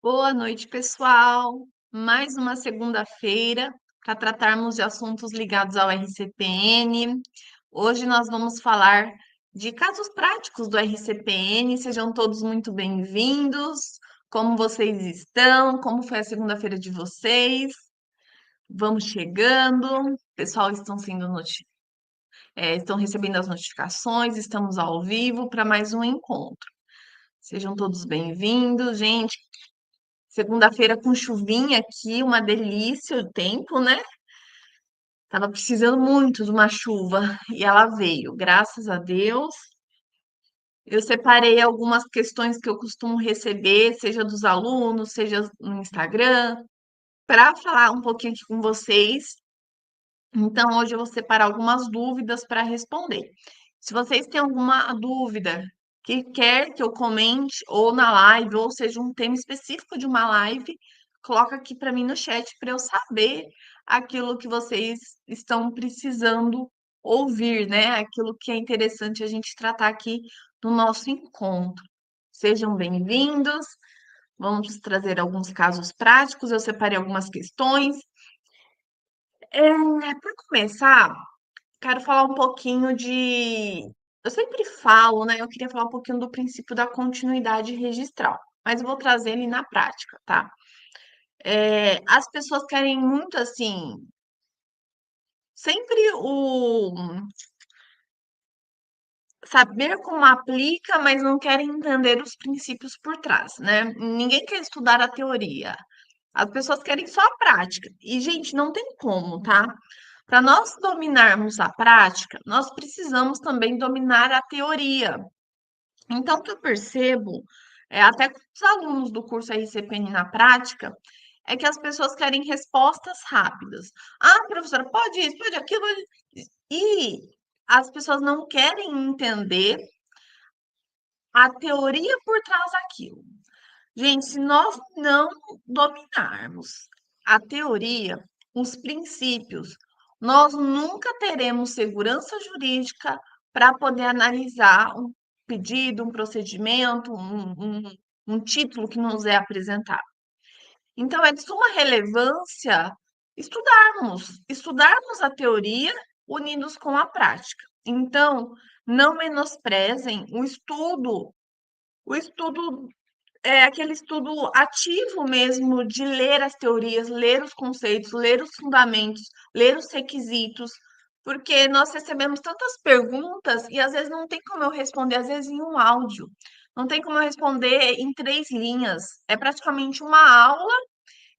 Boa noite, pessoal. Mais uma segunda-feira para tratarmos de assuntos ligados ao RCPN. Hoje nós vamos falar de casos práticos do RCPN. Sejam todos muito bem-vindos. Como vocês estão? Como foi a segunda-feira de vocês? Vamos chegando. O pessoal estão recebendo as notificações. Estamos ao vivo para mais um encontro. Sejam todos bem-vindos, gente. Segunda-feira com chuvinha aqui, uma delícia o tempo, né? Tava precisando muito de uma chuva e ela veio, graças a Deus. Eu separei algumas questões que eu costumo receber, seja dos alunos, seja no Instagram, para falar um pouquinho aqui com vocês. Então, hoje eu vou separar algumas dúvidas para responder. Se vocês têm alguma dúvida que quer que eu comente ou na live, ou seja, um tema específico de uma live, coloca aqui para mim no chat para eu saber aquilo que vocês estão precisando ouvir, né? Aquilo que é interessante a gente tratar aqui no nosso encontro. Sejam bem-vindos. Vamos trazer alguns casos práticos. Eu separei algumas questões. Para começar, quero falar um pouquinho de. Eu sempre falo, né? Eu queria falar um pouquinho do princípio da continuidade registral, mas eu vou trazer ele na prática, tá? As pessoas querem muito assim, sempre o saber como aplica, mas não querem entender os princípios por trás, né? Ninguém quer estudar a teoria. As pessoas querem só a prática. E, gente, não tem como, tá? Para nós dominarmos a prática, nós precisamos também dominar a teoria. Então, o que eu percebo, até com os alunos do curso RCPN na prática, é que as pessoas querem respostas rápidas. Ah, professora, pode isso, pode aquilo. E as pessoas não querem entender a teoria por trás daquilo. Gente, se nós não dominarmos a teoria, os princípios, nós nunca teremos segurança jurídica para poder analisar um pedido, um procedimento, um título que nos é apresentado. Então, é de suma relevância estudarmos a teoria unidos com a prática. Então, não menosprezem o estudo é aquele estudo ativo mesmo de ler as teorias, ler os conceitos, ler os fundamentos, ler os requisitos, porque nós recebemos tantas perguntas e às vezes não tem como eu responder, às vezes em um áudio, não tem como eu responder em 3 linhas. É praticamente uma aula,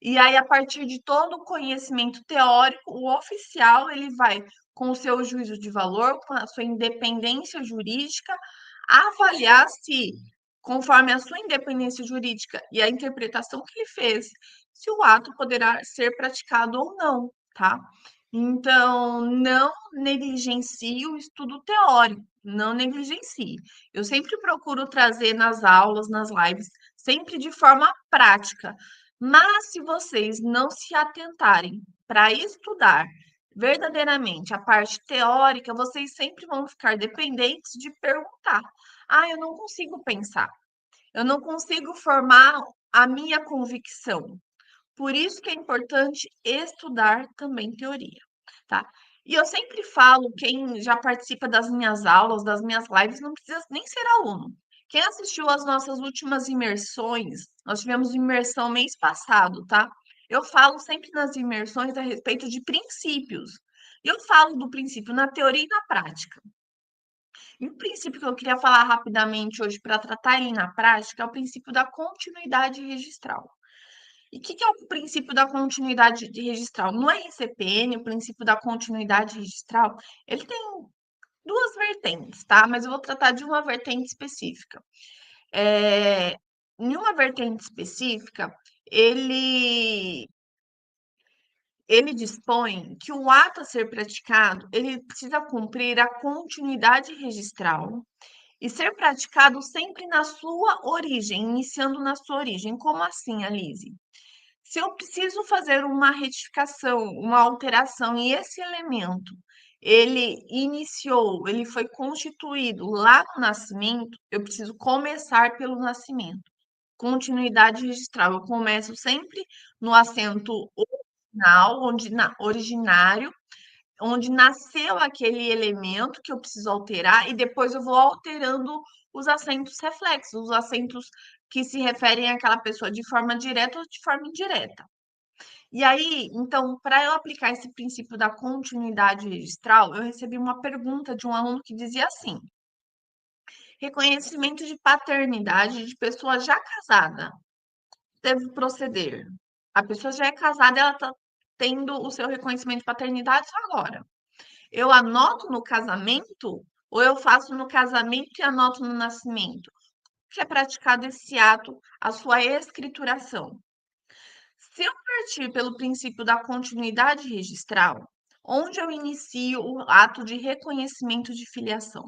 e aí, a partir de todo o conhecimento teórico, o oficial ele vai, com o seu juízo de valor, com a sua independência jurídica, avaliar se, conforme a sua independência jurídica e a interpretação que ele fez, se o ato poderá ser praticado ou não, tá? Então, não negligencie o estudo teórico, não negligencie. Eu sempre procuro trazer nas aulas, nas lives, sempre de forma prática. Mas se vocês não se atentarem para estudar verdadeiramente a parte teórica, vocês sempre vão ficar dependentes de perguntar. Ah, eu não consigo pensar. Eu não consigo formar a minha convicção. Por isso que é importante estudar também teoria, tá? E eu sempre falo, quem já participa das minhas aulas, das minhas lives, não precisa nem ser aluno. Quem assistiu às nossas últimas imersões, nós tivemos imersão mês passado, tá? Eu falo sempre nas imersões a respeito de princípios. Eu falo do princípio na teoria e na prática. E o princípio que eu queria falar rapidamente hoje para tratar ele na prática é o princípio da continuidade registral. E o que é o princípio da continuidade de registral? No RCPN, o princípio da continuidade registral, ele tem duas vertentes, tá? Mas eu vou tratar de uma vertente específica. Em uma vertente específica, ele ele dispõe que o ato a ser praticado, ele precisa cumprir a continuidade registral e ser praticado sempre na sua origem, iniciando na sua origem. Como assim, Alise? Se eu preciso fazer uma retificação, uma alteração e esse elemento ele iniciou, ele foi constituído lá no nascimento, eu preciso começar pelo nascimento. continuidade registral. Eu começo sempre no acento original, originário, onde nasceu aquele elemento que eu preciso alterar, e depois eu vou alterando os acentos reflexos, os acentos que se referem àquela pessoa de forma direta ou de forma indireta. E aí, então, para eu aplicar esse princípio da continuidade registral, eu recebi uma pergunta de um aluno que dizia assim: reconhecimento de paternidade de pessoa já casada deve proceder. A pessoa já é casada, ela está tendo o seu reconhecimento de paternidade só agora. Eu anoto no casamento ou eu faço no casamento e anoto no nascimento? Que é praticado esse ato, a sua escrituração. Se eu partir pelo princípio da continuidade registral, onde eu inicio o ato de reconhecimento de filiação?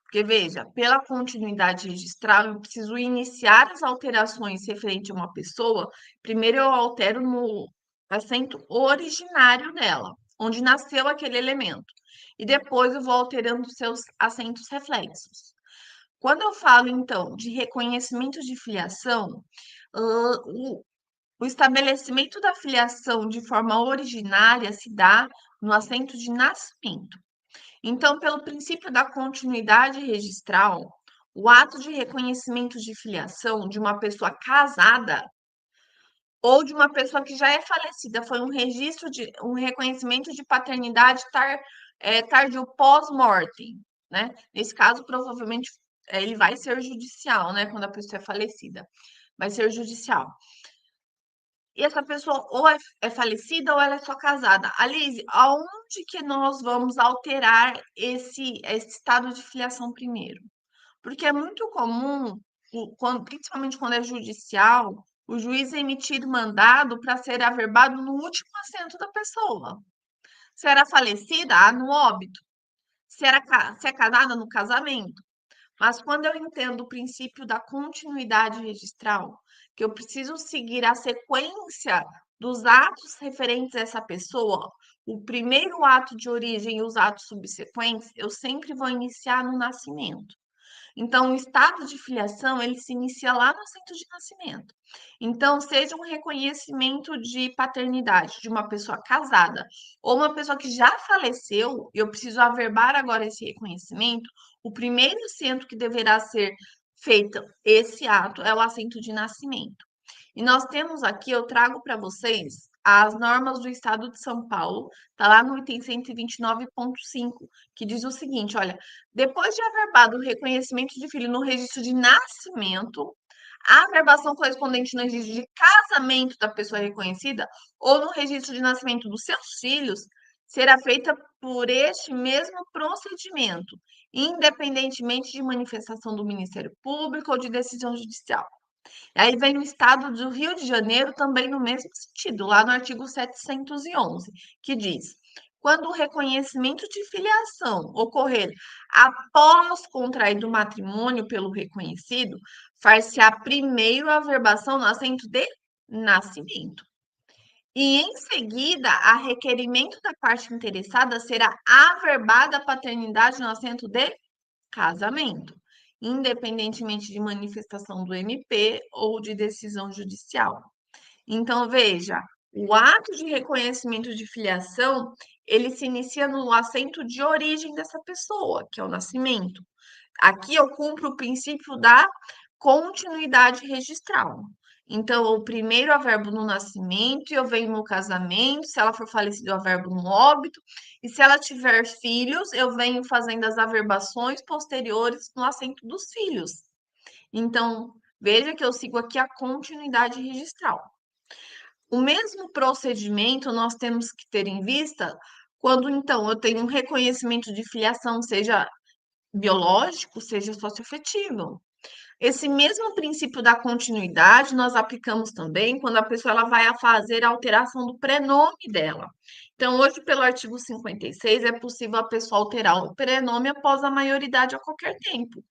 Porque, veja, pela continuidade registral, eu preciso iniciar as alterações referente a uma pessoa. Primeiro, eu altero no acento originário dela, onde nasceu aquele elemento. E depois, eu vou alterando os seus acentos reflexos. Quando eu falo, então, de reconhecimento de filiação, o estabelecimento da filiação de forma originária se dá no acento de nascimento. Então, pelo princípio da continuidade registral, o ato de reconhecimento de filiação de uma pessoa casada ou de uma pessoa que já é falecida foi um reconhecimento de paternidade tardio pós-mortem, né? Nesse caso, provavelmente ele vai ser judicial, né? Quando a pessoa é falecida, vai ser judicial. E essa pessoa ou é falecida ou ela é só casada. Alice, aonde que nós vamos alterar esse estado de filiação primeiro? Porque é muito comum, principalmente quando é judicial, o juiz emitir mandado para ser averbado no último assento da pessoa. Se era falecida, no óbito. Se é casada, no casamento. Mas quando eu entendo o princípio da continuidade registral, que eu preciso seguir a sequência dos atos referentes a essa pessoa, o primeiro ato de origem e os atos subsequentes, eu sempre vou iniciar no nascimento. Então, o estado de filiação, ele se inicia lá no assento de nascimento. Então, seja um reconhecimento de paternidade de uma pessoa casada ou uma pessoa que já faleceu, e eu preciso averbar agora esse reconhecimento, o primeiro assento que deverá ser feito esse ato é o assento de nascimento. E nós temos aqui, eu trago para vocês as normas do Estado de São Paulo, está lá no item 129.5, que diz o seguinte: olha, depois de averbado o reconhecimento de filho no registro de nascimento, a averbação correspondente no registro de casamento da pessoa reconhecida ou no registro de nascimento dos seus filhos será feita por este mesmo procedimento, independentemente de manifestação do Ministério Público ou de decisão judicial. Aí vem o estado do Rio de Janeiro também no mesmo sentido, lá no artigo 711, que diz: quando o reconhecimento de filiação ocorrer após contraído o matrimônio pelo reconhecido, far-se-á primeiro a averbação no assento de nascimento. E em seguida, a requerimento da parte interessada será averbada a paternidade no assento de casamento, independentemente de manifestação do MP ou de decisão judicial. Então, veja, o ato de reconhecimento de filiação, ele se inicia no assento de origem dessa pessoa, que é o nascimento. Aqui eu cumpro o princípio da continuidade registral. Então, o primeiro averbo no nascimento, e eu venho no casamento, se ela for falecida, eu averbo no óbito, e se ela tiver filhos, eu venho fazendo as averbações posteriores no assento dos filhos. Então, veja que eu sigo aqui a continuidade registral. O mesmo procedimento nós temos que ter em vista quando, então, eu tenho um reconhecimento de filiação, seja biológico, seja socioafetivo. Esse mesmo princípio da continuidade nós aplicamos também quando a pessoa ela vai fazer a alteração do prenome dela. Então, hoje, pelo artigo 56, é possível a pessoa alterar o prenome após a maioridade a qualquer tempo.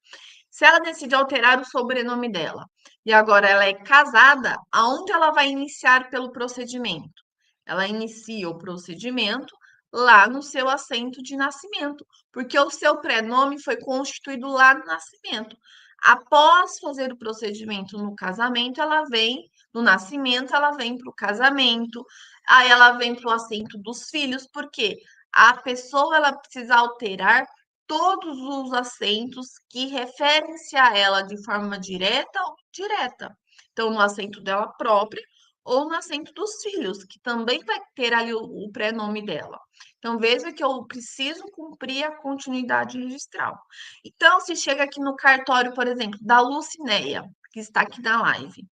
Se ela decide alterar o sobrenome dela e agora ela é casada, aonde ela vai iniciar pelo procedimento? Ela inicia o procedimento lá no seu assento de nascimento, porque o seu prenome foi constituído lá no nascimento. Após fazer o procedimento no casamento, ela vem, no nascimento, ela vem para o casamento, aí ela vem para o assento dos filhos, porque a pessoa ela precisa alterar todos os assentos que referem-se a ela de forma direta ou indireta. Então, no assento dela própria ou no assento dos filhos, que também vai ter ali o prenome dela. Então, veja que eu preciso cumprir a continuidade registral. Então, se chega aqui no cartório, por exemplo, da Lucinéia, que está aqui na live,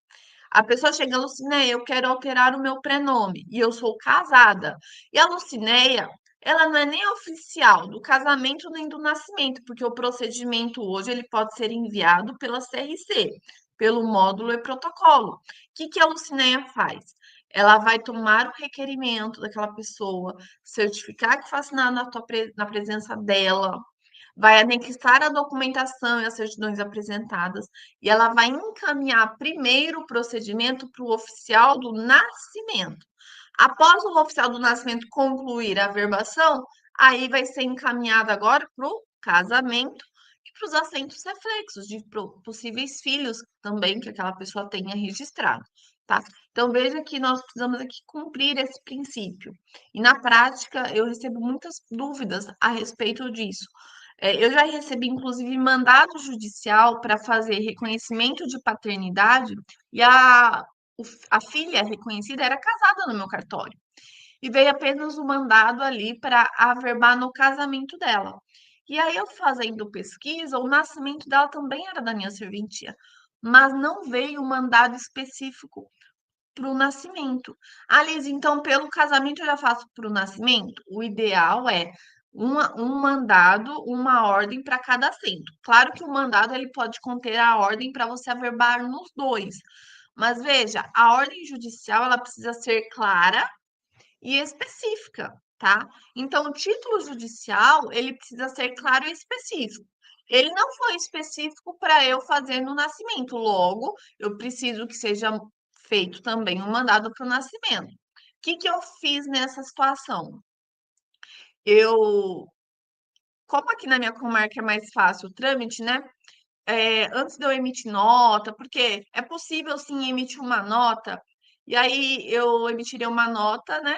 a pessoa chega, Lucinéia, eu quero alterar o meu prenome, e eu sou casada. E a Lucinéia, ela não é nem oficial do casamento nem do nascimento, porque o procedimento hoje ele pode ser enviado pela CRC, pelo módulo e protocolo. O que, que a Lucinéia faz? Ela vai tomar o requerimento daquela pessoa, certificar que foi assinado na presença dela, vai anexar a documentação e as certidões apresentadas, e ela vai encaminhar primeiro o procedimento para o oficial do nascimento. Após o oficial do nascimento concluir a verbação, aí vai ser encaminhado agora para o casamento e para os assentos reflexos de possíveis filhos também que aquela pessoa tenha registrado, tá? Então veja que nós precisamos aqui cumprir esse princípio. E na prática eu recebo muitas dúvidas a respeito disso. Eu já recebi, inclusive, mandado judicial para fazer reconhecimento de paternidade e a filha reconhecida era casada no meu cartório. E veio apenas o mandado ali para averbar no casamento dela. E aí, eu fazendo pesquisa, o nascimento dela também era da minha serventia, mas não veio um mandado específico para o nascimento. Alice, então, pelo casamento eu já faço para o nascimento? O ideal é um mandado, uma ordem para cada assento. Claro que o mandado ele pode conter a ordem para você averbar nos dois. Mas veja, a ordem judicial ela precisa ser clara e específica, tá? Então, o título judicial ele precisa ser claro e específico. Ele não foi específico para eu fazer no nascimento, logo, eu preciso que seja feito também um mandado para o nascimento. O que, que eu fiz nessa situação? Eu, como aqui na minha comarca é mais fácil o trâmite, né? Antes de eu emitir nota, porque é possível sim emitir uma nota, e aí eu emitiria uma nota, né?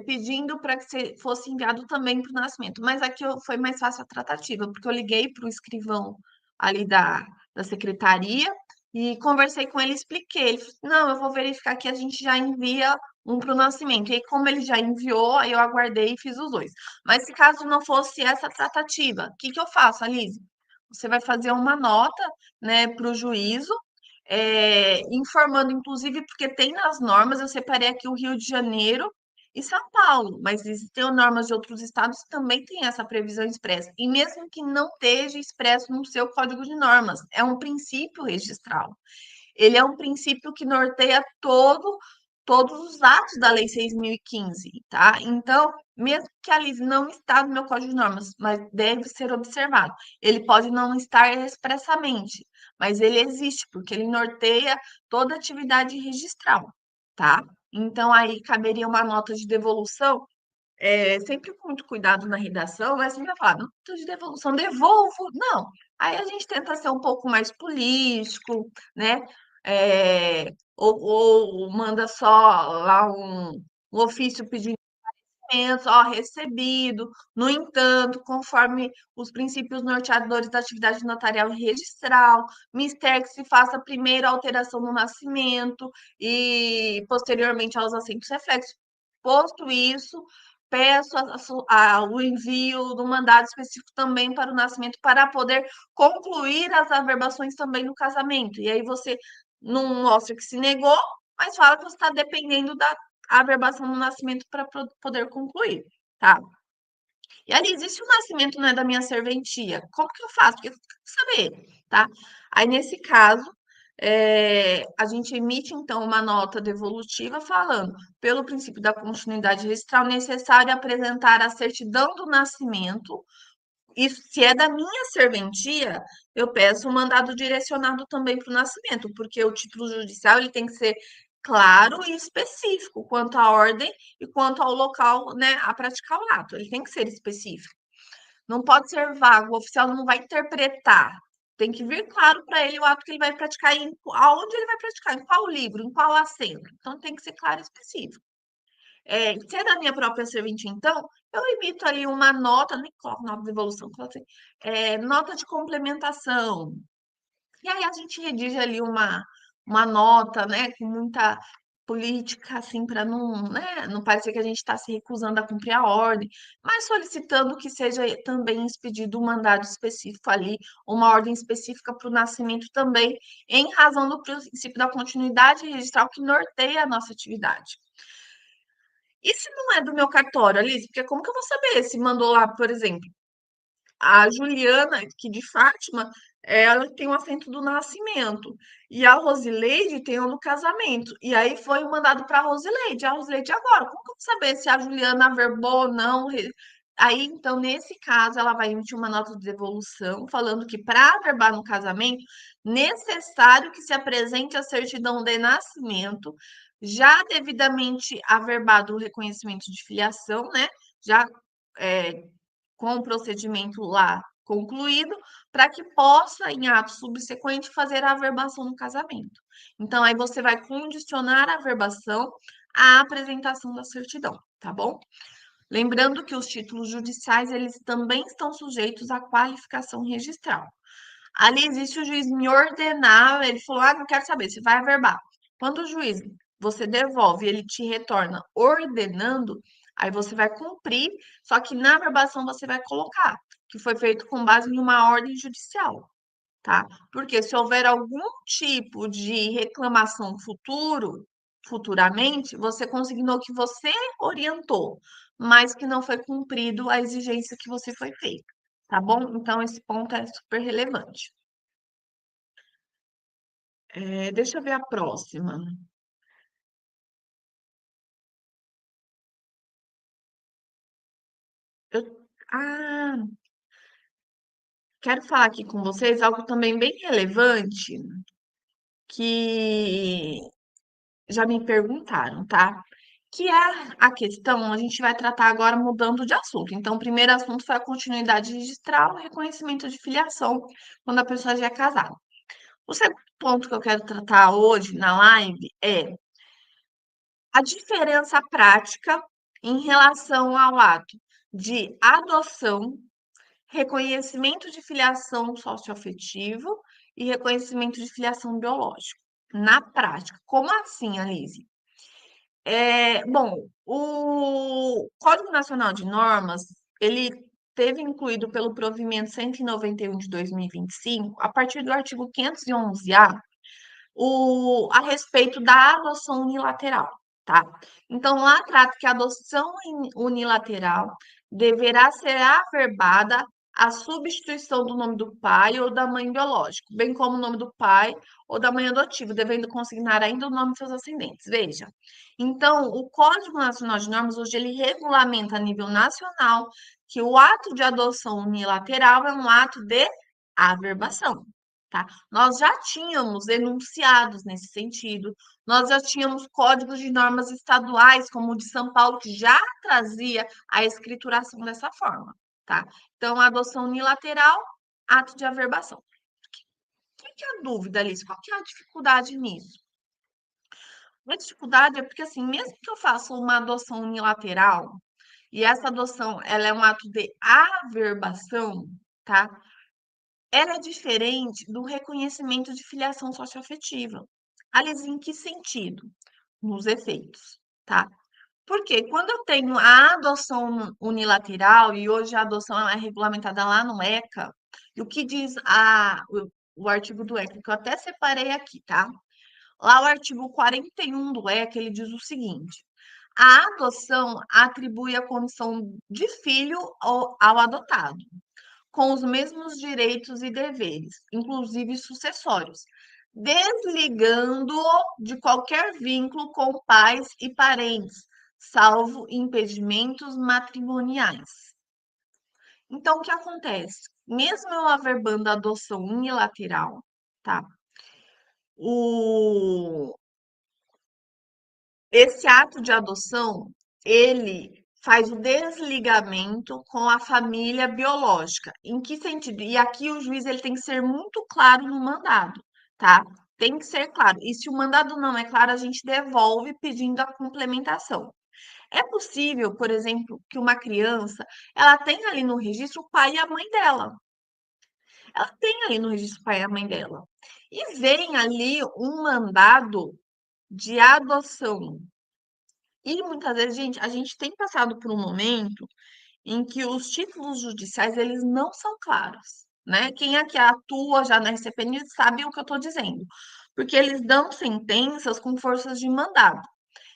Pedindo para que fosse enviado também para o nascimento. Mas aqui foi mais fácil a tratativa, porque eu liguei para o escrivão ali da secretaria e conversei com ele, expliquei. Ele falou, não, eu vou verificar que a gente já envia um para o nascimento. E aí, como ele já enviou, aí eu aguardei e fiz os dois. Mas se caso não fosse essa tratativa, o que, que eu faço, Alice? Você vai fazer uma nota, né, para o juízo, informando, inclusive, porque tem nas normas, eu separei aqui o Rio de Janeiro e São Paulo, mas existem normas de outros estados que também têm essa previsão expressa. E mesmo que não esteja expresso no seu código de normas, é um princípio registral. Ele é um princípio que norteia todos os atos da Lei 6.015, tá? Então, mesmo que a lei não está no meu código de normas, mas deve ser observado. Ele pode não estar expressamente, mas ele existe, porque ele norteia toda atividade registral, tá? Então, aí caberia uma nota de devolução, sempre com muito cuidado na redação, mas sempre vai falar, nota de devolução, devolvo. Não. Aí a gente tenta ser um pouco mais político, né? Ou manda só lá um ofício pedindo ó, recebido. No entanto, conforme os princípios norteadores da atividade notarial e registral, mister que se faça primeiro a alteração no nascimento e posteriormente aos assentos reflexos. Posto isso, peço o envio do mandado específico também para o nascimento, para poder concluir as averbações também no casamento. E aí você não mostra que se negou, mas fala que você está dependendo da averbação no nascimento para poder concluir, tá? E ali existe o nascimento, né, da minha serventia. Como que eu faço? Porque eu tenho que saber, tá? Aí, nesse caso, a gente emite, então, uma nota devolutiva falando, pelo princípio da continuidade registral, necessário apresentar a certidão do nascimento. Isso, se é da minha serventia, eu peço um mandado direcionado também para o nascimento, porque o título judicial ele tem que ser claro e específico quanto à ordem e quanto ao local, né, a praticar o ato. Ele tem que ser específico. Não pode ser vago, o oficial não vai interpretar. Tem que vir claro para ele o ato que ele vai praticar, aonde ele vai praticar, em qual livro, em qual assento. Então, tem que ser claro e específico. Se é da minha própria serventia, então, eu emito ali uma nota, nem coloco nota de devolução, coloco assim, nota de complementação. E aí a gente redige ali uma nota, né, com muita política, assim, para não, né, não parecer que a gente está se recusando a cumprir a ordem, mas solicitando que seja também expedido um mandado específico ali, uma ordem específica para o nascimento também, em razão do princípio da continuidade registral que norteia a nossa atividade. E se não é do meu cartório, Alice? Porque como que eu vou saber se mandou lá, por exemplo, a Juliana, que de Fátima, ela tem o assento do nascimento. E a Rosileide tem o do casamento. E aí foi mandado para a Rosileide. A Rosileide agora, como que eu vou saber se a Juliana averbou ou não? Aí, então, nesse caso, ela vai emitir uma nota de devolução, falando que para averbar no casamento, necessário que se apresente a certidão de nascimento, já devidamente averbado o reconhecimento de filiação, né? Já é, com o procedimento lá concluído, para que possa, em ato subsequente, fazer a averbação no casamento. Então, aí você vai condicionar a averbação à apresentação da certidão, tá bom? Lembrando que os títulos judiciais, eles também estão sujeitos à qualificação registral. Ali existe o juiz me ordenar, ele falou, não quero saber, você vai averbar. Quando o juiz, você devolve, ele te retorna ordenando, aí você vai cumprir, só que na averbação você vai colocar, que foi feito com base em uma ordem judicial, tá? Porque se houver algum tipo de reclamação futuramente, você consignou que você orientou, mas que não foi cumprido a exigência que você foi feita, tá bom? Então, esse ponto é super relevante. Deixa eu ver a próxima. Eu, ah, quero falar aqui com vocês algo também bem relevante que já me perguntaram, tá? Que é a questão, a gente vai tratar agora mudando de assunto. Então, o primeiro assunto foi a continuidade registral, o reconhecimento de filiação, quando a pessoa já é casada. O segundo ponto que eu quero tratar hoje na live é a diferença prática em relação ao ato de adoção, reconhecimento de filiação socioafetivo e reconhecimento de filiação biológica. Na prática, como assim, Anise? Bom, o Código Nacional de Normas, ele teve incluído pelo provimento 191 de 2025, a partir do artigo 511-A, a respeito da adoção unilateral, tá? Então, lá trata que a adoção unilateral deverá ser averbada a substituição do nome do pai ou da mãe biológico, bem como o nome do pai ou da mãe adotiva, devendo consignar ainda o nome de seus ascendentes. Veja. Então, o Código Nacional de Normas, hoje, ele regulamenta a nível nacional que o ato de adoção unilateral é um ato de averbação, tá? Nós já tínhamos enunciados nesse sentido, nós já tínhamos códigos de normas estaduais, como o de São Paulo, que já trazia a escrituração dessa forma, tá? Então, a adoção unilateral, ato de averbação. Qual que é a dúvida, Alice? Qual que é a dificuldade nisso? A dificuldade é porque, assim, mesmo que eu faça uma adoção unilateral, e essa adoção ela é um ato de averbação, tá? Ela é diferente do reconhecimento de filiação socioafetiva. Aliás, em que sentido? Nos efeitos, tá? Porque quando eu tenho a adoção unilateral, e hoje a adoção ela é regulamentada lá no ECA, e o que diz o artigo do ECA, que eu até separei aqui, tá? Lá o artigo 41 do ECA, ele diz o seguinte: a adoção atribui a condição de filho ao adotado com os mesmos direitos e deveres, inclusive sucessórios, desligando-o de qualquer vínculo com pais e parentes, salvo impedimentos matrimoniais. Então, o que acontece? Mesmo eu averbando a adoção unilateral, tá? O... Esse ato de adoção, ele faz o desligamento com a família biológica. Em que sentido? E aqui o juiz ele tem que ser muito claro no mandado, tá? Tem que ser claro. E se o mandado não é claro, a gente devolve pedindo a complementação. É possível, por exemplo, que uma criança, ela tenha ali no registro o pai e a mãe dela. Ela tem ali no registro o pai e a mãe dela. E vem ali um mandado de adoção. E muitas vezes, gente, a gente tem passado por um momento em que os títulos judiciais eles não são claros, né? Quem aqui atua já na RCPN sabe o que eu estou dizendo, porque eles dão sentenças com forças de mandado.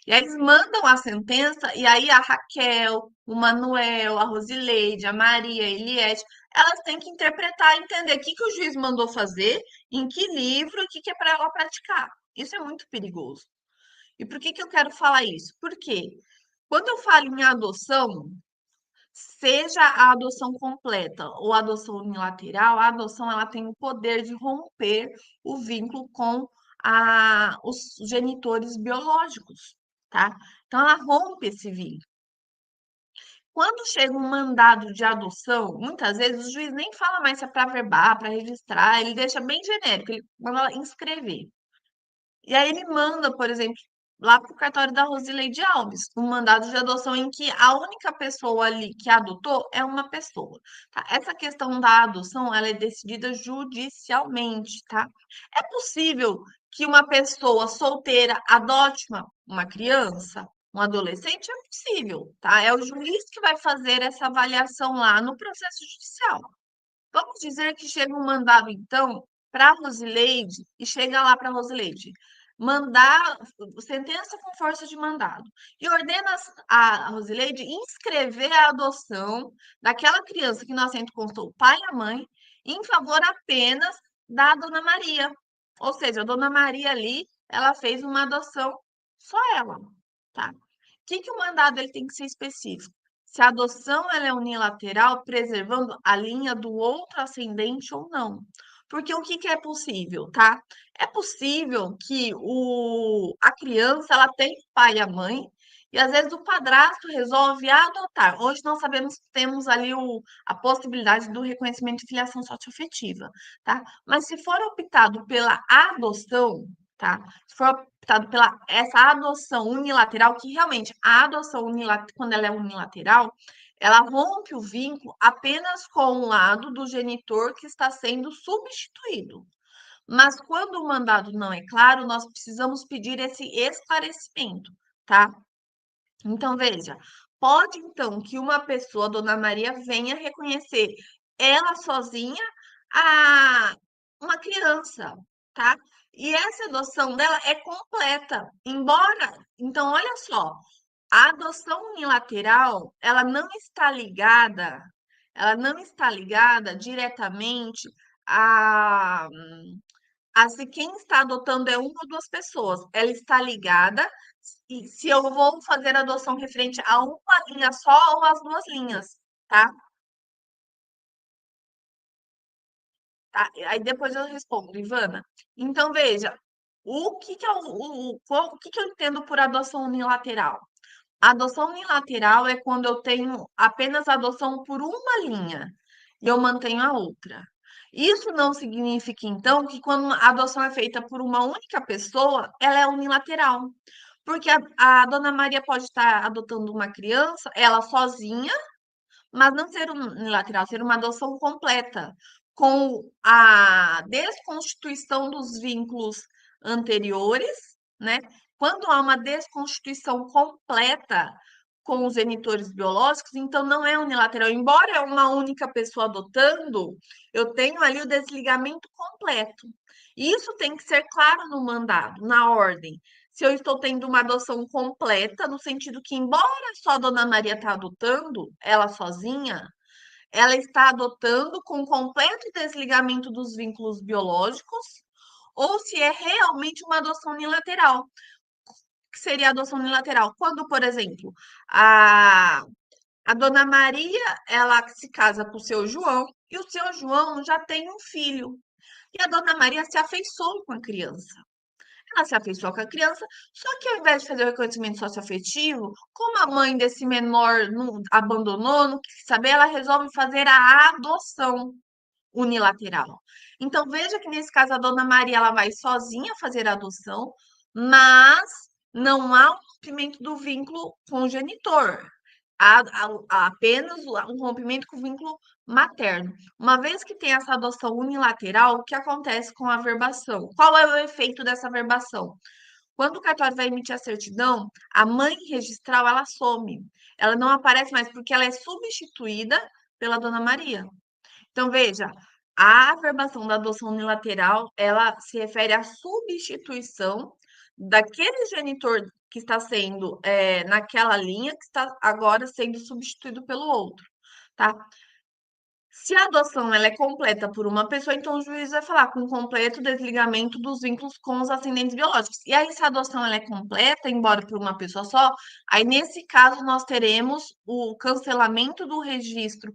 E aí eles mandam a sentença, e aí a Raquel, o Manuel, a Rosileide, a Maria, a Eliette, elas têm que interpretar, entender o que, que o juiz mandou fazer, em que livro, e o que, que é para ela praticar. Isso é muito perigoso. E por que, que eu quero falar isso? Porque quando eu falo em adoção, seja a adoção completa ou a adoção unilateral, a adoção ela tem o poder de romper o vínculo com os genitores biológicos, tá? Então, ela rompe esse vínculo. Quando chega um mandado de adoção, muitas vezes o juiz nem fala mais se é para verbar, para registrar, ele deixa bem genérico, ele manda inscrever. E aí ele manda, por exemplo, lá para o cartório da Rosileide Alves, um mandado de adoção em que a única pessoa ali que adotou é uma pessoa, tá? Essa questão da adoção, ela é decidida judicialmente, tá? É possível que uma pessoa solteira adote uma criança, um adolescente? É possível, tá? É o juiz que vai fazer essa avaliação lá no processo judicial. Vamos dizer que chega um mandado, então, para a Rosileide, e chega lá para a Rosileide, mandar sentença com força de mandado, e ordena a Rosileide inscrever a adoção daquela criança que no assento constou o pai e a mãe, em favor apenas da dona Maria. Ou seja, a dona Maria ali, ela fez uma adoção só ela, tá? O que, que o mandado ele tem que ser específico? Se a adoção ela é unilateral, preservando a linha do outro ascendente ou não. Porque o que, que é possível, tá? É possível que a criança ela tem o pai e a mãe, e às vezes o padrasto resolve adotar. Hoje nós sabemos que temos ali a possibilidade do reconhecimento de filiação socioafetiva, tá? Mas se for optado pela adoção, tá? Se for optado pela essa adoção unilateral, que realmente a adoção unilateral, quando ela é unilateral, ela rompe o vínculo apenas com o lado do genitor que está sendo substituído. Mas quando o mandado não é claro, nós precisamos pedir esse esclarecimento, tá? Então, veja, pode então que uma pessoa, Dona Maria, venha reconhecer ela sozinha a uma criança, tá? E essa adoção dela é completa, embora, então, olha só, a adoção unilateral, ela não está ligada diretamente a se quem está adotando é uma ou duas pessoas, ela está ligada e se eu vou fazer adoção referente a uma linha só ou as duas linhas, tá? Tá? Aí depois eu respondo, Ivana. Então, veja, o que que é o que que eu entendo por adoção unilateral? A adoção unilateral é quando eu tenho apenas adoção por uma linha e eu mantenho a outra. Isso não significa, então, que quando a adoção é feita por uma única pessoa, ela é unilateral. Porque a dona Maria pode estar adotando uma criança, ela sozinha, mas não ser unilateral, ser uma adoção completa, com a desconstituição dos vínculos anteriores, né? Quando há uma desconstituição completa com os genitores biológicos, então não é unilateral. Embora é uma única pessoa adotando, eu tenho ali o desligamento completo. E isso tem que ser claro no mandado, na ordem. Se eu estou tendo uma adoção completa, no sentido que, embora só a Dona Maria está adotando, ela sozinha, ela está adotando com completo desligamento dos vínculos biológicos, ou se é realmente uma adoção unilateral. Que seria a adoção unilateral? Quando, por exemplo, a Dona Maria, ela se casa com o seu João, e o seu João já tem um filho. E a Dona Maria se afeiçoou com a criança. ela se afeiçoa com a criança, só que ao invés de fazer o reconhecimento socioafetivo, como a mãe desse menor não abandonou, não quis saber, ela resolve fazer a adoção unilateral. Então, veja que nesse caso a dona Maria ela vai sozinha fazer a adoção, mas não há um rompimento do vínculo com o genitor. Há apenas um rompimento com o vínculo materno. Uma vez que tem essa adoção unilateral, o que acontece com a averbação? Qual é o efeito dessa averbação? Quando o cartório vai emitir a certidão, a mãe registral ela some. Ela não aparece mais porque ela é substituída pela dona Maria. Então, veja, a averbação da adoção unilateral, ela se refere à substituição daquele genitor que está sendo, naquela linha, que está agora sendo substituído pelo outro, tá? Se a adoção ela é completa por uma pessoa, então o juiz vai falar com completo desligamento dos vínculos com os ascendentes biológicos. E aí, se a adoção ela é completa, embora por uma pessoa só, aí nesse caso nós teremos o cancelamento do registro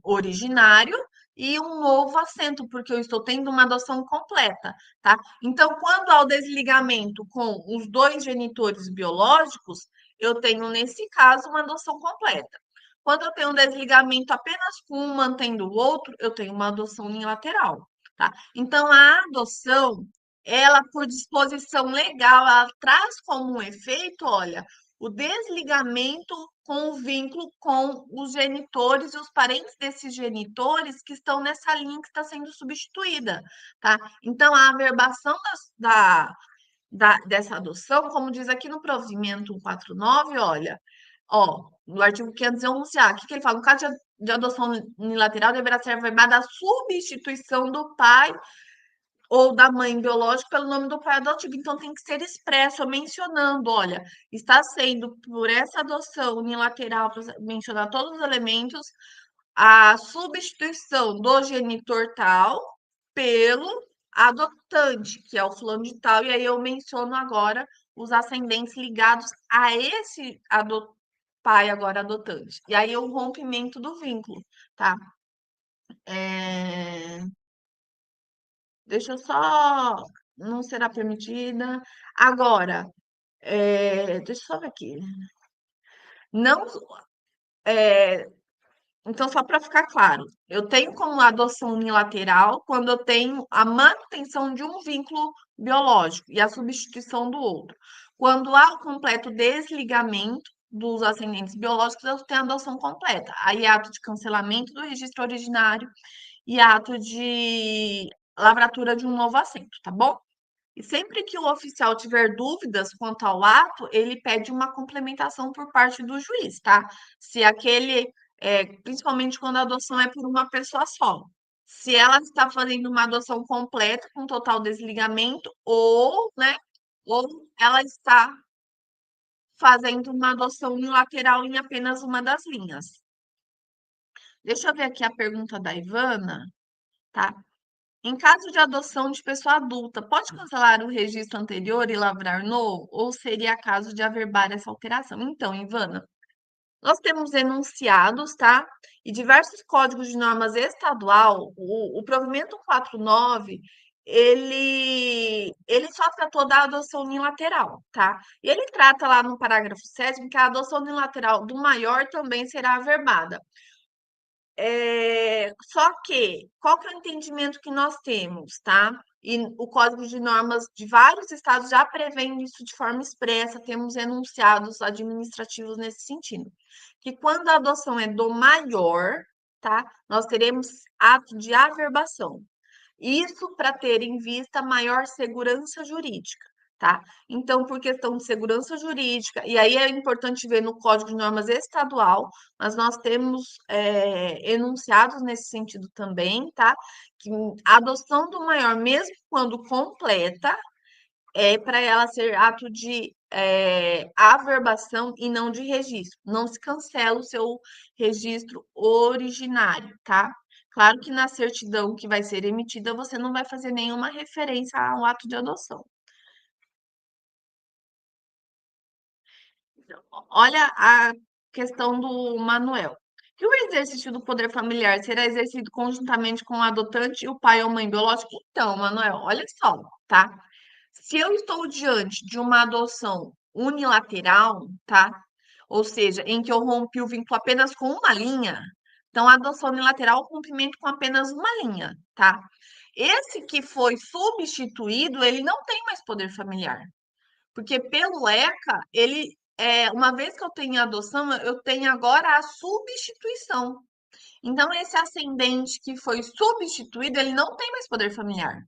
originário e um novo assento, porque eu estou tendo uma adoção completa, tá? Então, quando há o desligamento com os dois genitores biológicos, eu tenho, nesse caso, uma adoção completa. Quando eu tenho um desligamento apenas com um mantendo o outro, eu tenho uma adoção unilateral, tá? Então, a adoção, ela, por disposição legal, ela traz como um efeito, olha, o desligamento com o vínculo com os genitores e os parentes desses genitores que estão nessa linha que está sendo substituída, tá? Então, a averbação dessa adoção, como diz aqui no provimento 149, olha, ó, no artigo 511-A, o que ele fala? No caso de adoção unilateral, deverá ser averbada a substituição do pai ou da mãe biológica pelo nome do pai adotivo. Então, tem que ser expresso, mencionando, olha, está sendo por essa adoção unilateral, para mencionar todos os elementos, a substituição do genitor tal pelo adotante, que é o fulano de tal, e aí eu menciono agora os ascendentes ligados a esse pai agora adotante. E aí o rompimento do vínculo, tá? É... Deixa eu só. Não será permitida. Agora, deixa eu só ver aqui. Não, então, só para ficar claro, eu tenho como adoção unilateral quando eu tenho a manutenção de um vínculo biológico e a substituição do outro. Quando há o completo desligamento dos ascendentes biológicos, eu tenho a adoção completa. Aí, ato de cancelamento do registro originário e ato de lavratura de um novo assento, tá bom? E sempre que o oficial tiver dúvidas quanto ao ato, ele pede uma complementação por parte do juiz, tá? Se aquele, principalmente quando a adoção é por uma pessoa só. Se ela está fazendo uma adoção completa, com total desligamento, ou, né, ou ela está fazendo uma adoção unilateral em apenas uma das linhas. Deixa eu ver aqui a pergunta da Ivana, tá? Em caso de adoção de pessoa adulta, pode cancelar o registro anterior e lavrar novo? Ou seria caso de averbar essa alteração? Então, Ivana, nós temos enunciados, tá? E diversos códigos de normas estadual, o provimento 49, ele só tratou da adoção unilateral, tá? E ele trata lá no parágrafo 7º que a adoção unilateral do maior também será averbada. Só que, qual que é o entendimento que nós temos, tá? E o Código de Normas de vários estados já prevê isso de forma expressa, temos enunciados administrativos nesse sentido. Que quando a adoção é do maior, tá? Nós teremos ato de averbação. Isso para ter em vista maior segurança jurídica, tá? Então, por questão de segurança jurídica, e aí é importante ver no Código de Normas Estadual, mas nós temos enunciados nesse sentido também, tá? Que a adoção do maior, mesmo quando completa, é para ela ser ato de averbação e não de registro. Não se cancela o seu registro originário, tá? Claro que na certidão que vai ser emitida, você não vai fazer nenhuma referência ao ato de adoção. Olha a questão do Manuel. Que o exercício do poder familiar será exercido conjuntamente com o adotante e o pai ou mãe biológico? Então, Manuel, olha só, tá? Se eu estou diante de uma adoção unilateral, tá? Ou seja, em que eu rompi o vínculo apenas com uma linha, então a adoção unilateral, o rompimento com apenas uma linha, tá? Esse que foi substituído, ele não tem mais poder familiar, porque pelo ECA, uma vez que eu tenho a adoção, eu tenho agora a substituição. Então, esse ascendente que foi substituído, ele não tem mais poder familiar.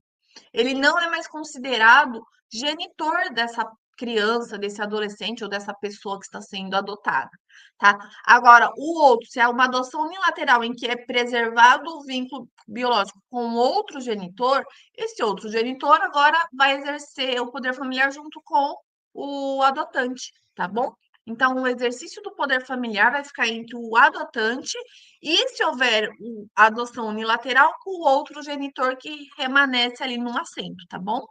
Ele não é mais considerado genitor dessa criança, desse adolescente ou dessa pessoa que está sendo adotada, tá? Agora, o outro, se é uma adoção unilateral em que é preservado o vínculo biológico com outro genitor, esse outro genitor agora vai exercer o poder familiar junto com o adotante, tá bom? Então, o exercício do poder familiar vai ficar entre o adotante e, se houver a adoção unilateral, com o outro genitor que permanece ali no assento, tá bom?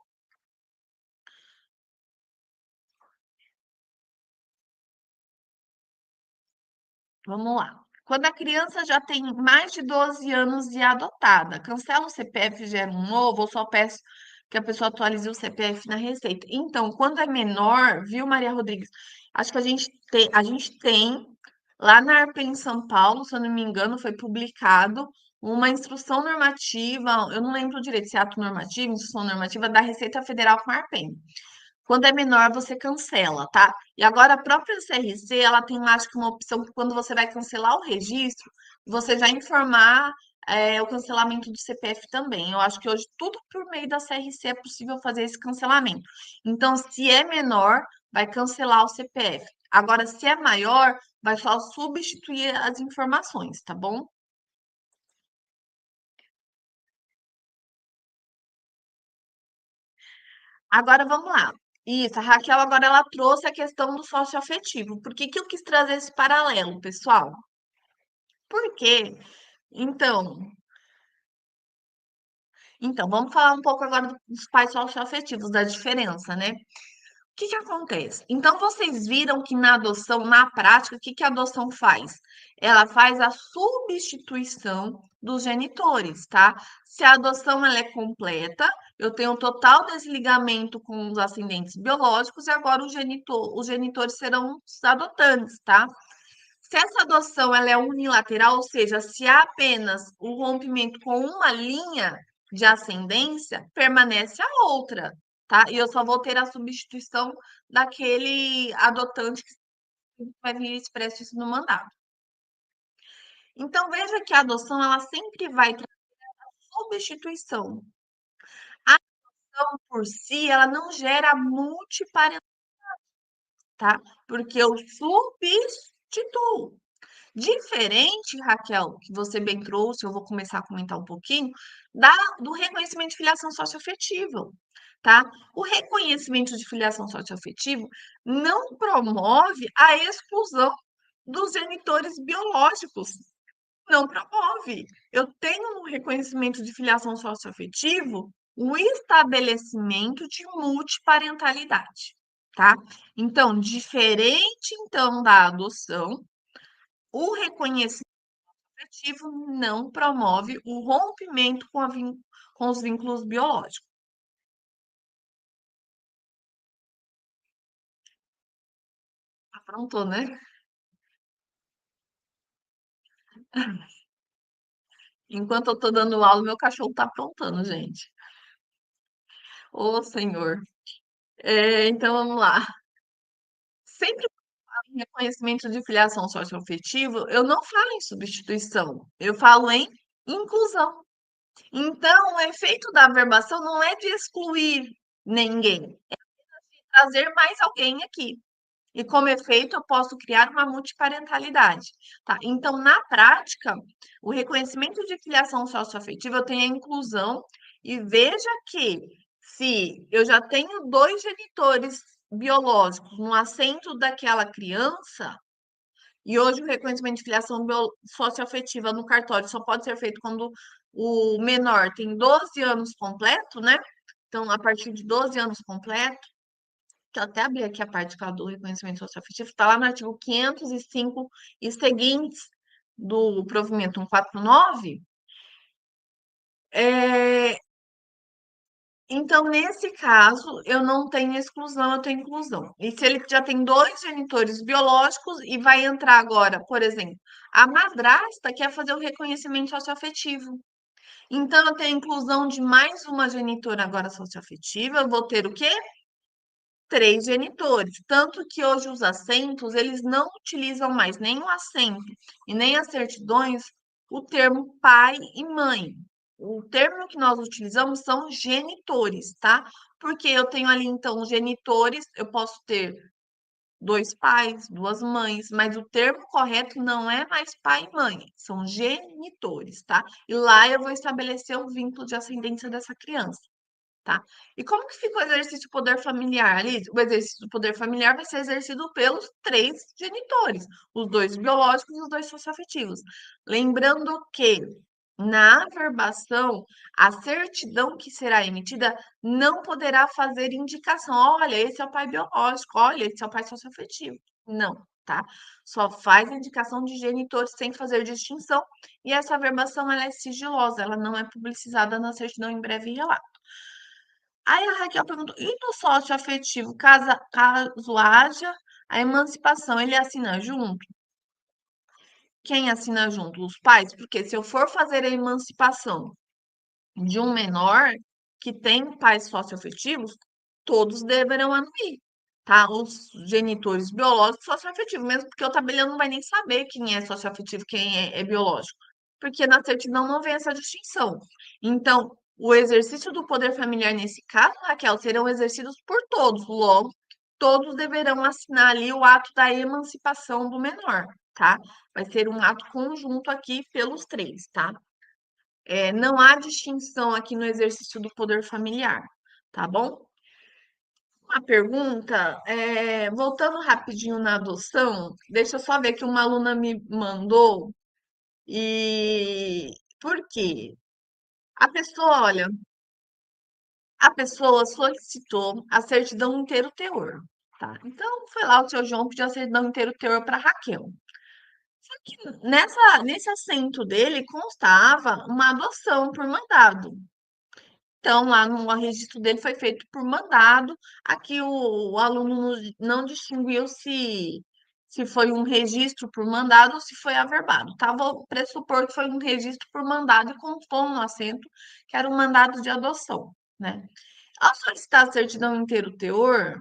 Vamos lá. Quando a criança já tem mais de 12 anos e é adotada, cancela o CPF, gera um novo, ou só peço que a pessoa atualize o CPF na receita. Então, quando é menor, viu, Maria Rodrigues? Acho que a gente tem lá na ARPE em São Paulo, se eu não me engano, foi publicado uma instrução normativa, eu não lembro direito se é ato normativo, instrução normativa da Receita Federal com a ARPEN. Quando é menor, você cancela, tá? E agora a própria CRC, ela tem, acho que uma opção que quando você vai cancelar o registro, você já informar o cancelamento do CPF também. Eu acho que hoje tudo por meio da CRC é possível fazer esse cancelamento. Então, se é menor, vai cancelar o CPF. Agora, se é maior, vai só substituir as informações, tá bom? Agora vamos lá. Isso, a Raquel agora ela trouxe a questão do socioafetivo. Por que que eu quis trazer esse paralelo, pessoal? Porque, então, vamos falar um pouco agora dos pais socioafetivos, da diferença, né? O que que acontece? Então, vocês viram que na adoção, na prática, o que que a adoção faz? Ela faz a substituição dos genitores, tá? Se a adoção ela é completa, eu tenho um total desligamento com os ascendentes biológicos e agora os genitores serão os adotantes, tá? Se essa adoção ela é unilateral, ou seja, se há apenas o rompimento com uma linha de ascendência, permanece a outra, tá? E eu só vou ter a substituição daquele adotante que vai vir expresso isso no mandato. Então, veja que a adoção ela sempre vai ter substituição. A adoção por si, ela não gera multiparentalidade, tá? Porque eu substituo. Diferente, Raquel, que você bem trouxe, eu vou começar a comentar um pouquinho, do reconhecimento de filiação socioafetiva, tá? O reconhecimento de filiação socioafetiva não promove a exclusão dos genitores biológicos, não promove. Eu tenho no reconhecimento de filiação socioafetivo o estabelecimento de multiparentalidade, tá? Então, diferente então da adoção, o reconhecimento afetivo não promove o rompimento com os vínculos biológicos. Aprontou, né? Enquanto eu tô dando aula, meu cachorro tá aprontando, gente. Ô, Senhor. Então, vamos lá. Sempre em reconhecimento de filiação socioafetivo, eu não falo em substituição, eu falo em inclusão. Então, o efeito da averbação não é de excluir ninguém, trazer mais alguém aqui. E como efeito, eu posso criar uma multiparentalidade, tá? Então, na prática, o reconhecimento de filiação socioafetiva, eu tenho a inclusão, e veja que se eu já tenho dois genitores biológicos no assento daquela criança, e hoje o reconhecimento de filiação socioafetiva no cartório só pode ser feito quando o menor tem 12 anos completo, né? Então, a partir de 12 anos completo, que eu até abri aqui a parte que fala do reconhecimento socioafetivo, está lá no artigo 505 e seguintes do provimento 149, é, Então, nesse caso, eu não tenho exclusão, eu tenho inclusão. E se ele já tem dois genitores biológicos e vai entrar agora, por exemplo, a madrasta quer fazer o reconhecimento socioafetivo. Então, eu tenho a inclusão de mais uma genitora agora socioafetiva, eu vou ter o quê? Três genitores. Tanto que hoje os assentos, eles não utilizam mais nem o assento e nem as certidões o termo pai e mãe. O termo que nós utilizamos são genitores, tá? Porque eu tenho ali, então, genitores, eu posso ter dois pais, duas mães, mas o termo correto não é mais pai e mãe, são genitores, tá? E lá eu vou estabelecer o vínculo de ascendência dessa criança. Tá? E como que fica o exercício do poder familiar ali? O exercício do poder familiar vai ser exercido pelos três genitores, os dois biológicos e os dois socioafetivos. Lembrando que na averbação, a certidão que será emitida não poderá fazer indicação. Olha, esse é o pai biológico, olha, esse é o pai socioafetivo. Não, tá? Só faz indicação de genitores sem fazer distinção, e essa averbação ela é sigilosa, ela não é publicizada na certidão em breve relato. Aí a Raquel perguntou: e no sócio afetivo, caso haja a emancipação, ele assina junto? Quem assina junto? Os pais? Porque se eu for fazer a emancipação de um menor que tem pais socioafetivos, todos deverão anuir, tá? Os genitores biológicos socioafetivos, mesmo porque o tabelião não vai nem saber quem é socioafetivo, quem é biológico, porque na certidão não vem essa distinção. Então, o exercício do poder familiar nesse caso, Raquel, serão exercidos por todos, logo, todos deverão assinar ali o ato da emancipação do menor, tá? Vai ser um ato conjunto aqui pelos três, tá? Não há distinção aqui no exercício do poder familiar, tá bom? Uma pergunta, voltando rapidinho na adoção, deixa eu só ver que uma aluna me mandou e por quê? A pessoa, olha, a pessoa solicitou a certidão inteiro teor, tá? Então foi lá o seu João pediu a certidão inteiro teor para Raquel. Só que nesse assento dele constava uma adoção por mandado. Então, lá no registro dele foi feito por mandado. Aqui o aluno não distinguiu se foi um registro por mandado ou se foi averbado, tá? Vou pressupor que foi um registro por mandado e constou no assento que era um mandado de adoção, né? Ao solicitar a certidão inteiro teor,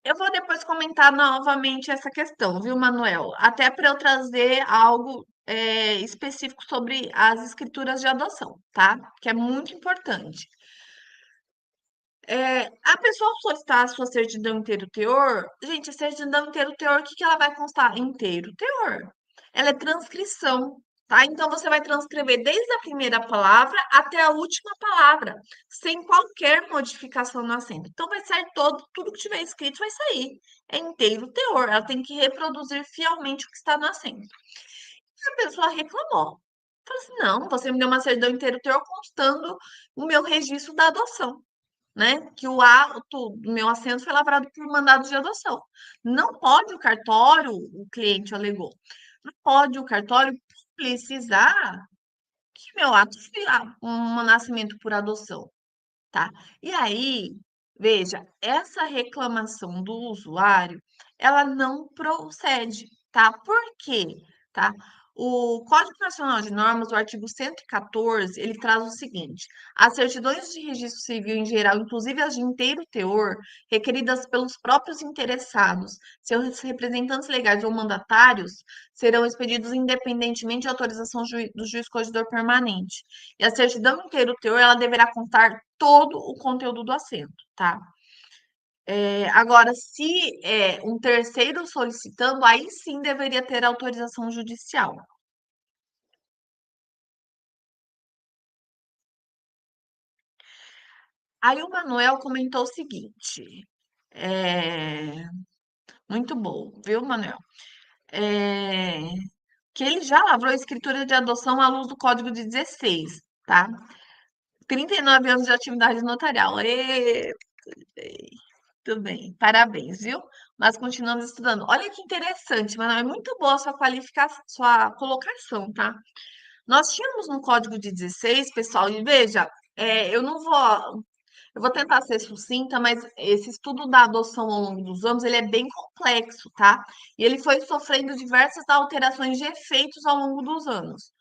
eu vou depois comentar novamente essa questão, viu, Manuel? Até para eu trazer algo específico sobre as escrituras de adoção, tá? Que é muito importante. A pessoa solicitar a sua certidão inteiro teor, gente, a certidão inteiro teor, o que que ela vai constar? Inteiro teor. Ela é transcrição, tá? Então você vai transcrever desde a primeira palavra até a última palavra, sem qualquer modificação no acento. Então vai sair tudo que tiver escrito vai sair. É inteiro teor. Ela tem que reproduzir fielmente o que está no acento. E a pessoa reclamou. Falou assim: não, você me deu uma certidão inteiro teor constando o meu registro da adoção, né? Que o ato do meu assento foi lavrado por mandado de adoção. Não pode o cartório, o cliente alegou, não pode o cartório publicizar que meu ato foi um nascimento por adoção, tá? E aí, veja, essa reclamação do usuário, ela não procede, tá? Por quê? Tá? O Código Nacional de Normas, o artigo 114, ele traz o seguinte: as certidões de registro civil em geral, inclusive as de inteiro teor, requeridas pelos próprios interessados, seus representantes legais ou mandatários, serão expedidos independentemente de autorização do juiz corregedor permanente. E a certidão inteiro teor, ela deverá contar todo o conteúdo do assento, tá? Agora, se é um terceiro solicitando, aí sim deveria ter autorização judicial. Aí o Manuel comentou o seguinte, muito bom, viu, Manuel? É, que ele já lavrou a escritura de adoção à luz do Código de 16, tá? 39 anos de atividade notarial. Tudo bem, parabéns, viu? mas continuamos estudando. Olha que interessante, Manoel, é muito boa a sua qualificação, sua colocação, tá? Nós tínhamos no código de 16, pessoal, e veja, eu não vou, eu vou tentar ser sucinta, mas esse estudo da adoção ao longo dos anos, ele é bem complexo, tá? E ele foi sofrendo diversas alterações de efeitos ao longo dos anos.